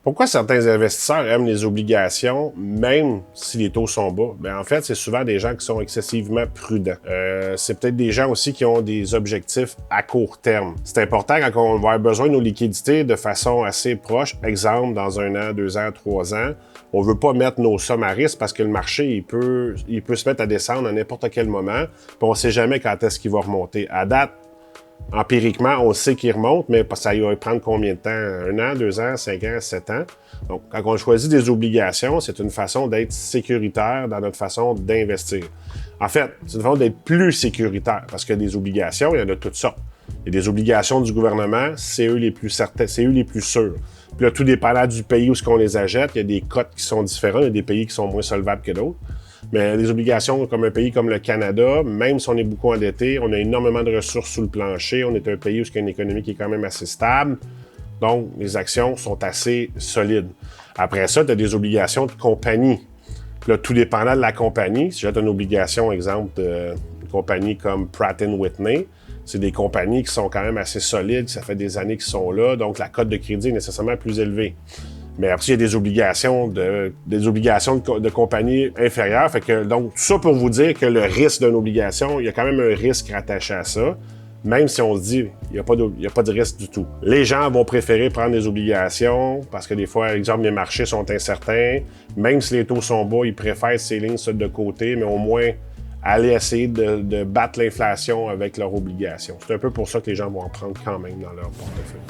Pourquoi certains investisseurs aiment les obligations, même si les taux sont bas? Bien, en fait, c'est souvent des gens qui sont excessivement prudents. C'est peut-être des gens aussi qui ont des objectifs à court terme. C'est important quand on va avoir besoin de nos liquidités de façon assez proche. Exemple, dans 1 an, 2 ans, 3 ans, on ne veut pas mettre nos sommes à risque parce que le marché, il peut se mettre à descendre à n'importe quel moment, puis on ne sait jamais quand est-ce qu'il va remonter. À date, empiriquement, on sait qu'il remonte, mais ça va prendre combien de temps? 1 an, 2 ans, 5 ans, 7 ans? Donc, quand on choisit des obligations, c'est une façon d'être sécuritaire dans notre façon d'investir. En fait, c'est une façon d'être plus sécuritaire, parce que des obligations, il y en a toutes sortes. Il y a des obligations du gouvernement, c'est eux les plus certains, c'est eux les plus sûrs. Puis là, tout dépendant du pays où on les achète, il y a des cotes qui sont différents, il y a des pays qui sont moins solvables que d'autres. Mais des obligations comme un pays comme le Canada, même si on est beaucoup endetté, on a énormément de ressources sous le plancher, on est un pays où il y a une économie qui est quand même assez stable, donc les actions sont assez solides. Après ça, tu as des obligations de compagnie. Puis là, tout dépendant de la compagnie, si j'ai une obligation, exemple, d'une compagnie comme Pratt & Whitney, c'est des compagnies qui sont quand même assez solides, ça fait des années qu'ils sont là, donc la cote de crédit est nécessairement plus élevée. Mais après, il y a des obligations de compagnie inférieures. Fait que, donc, tout ça pour vous dire que le risque d'une obligation, il y a quand même un risque rattaché à ça, même si on se dit il n'y a pas de risque du tout. Les gens vont préférer prendre des obligations parce que des fois, par exemple, les marchés sont incertains. Même si les taux sont bas, ils préfèrent ces lignes de côté, mais au moins aller essayer de battre l'inflation avec leurs obligations. C'est un peu pour ça que les gens vont en prendre quand même dans leur portefeuille.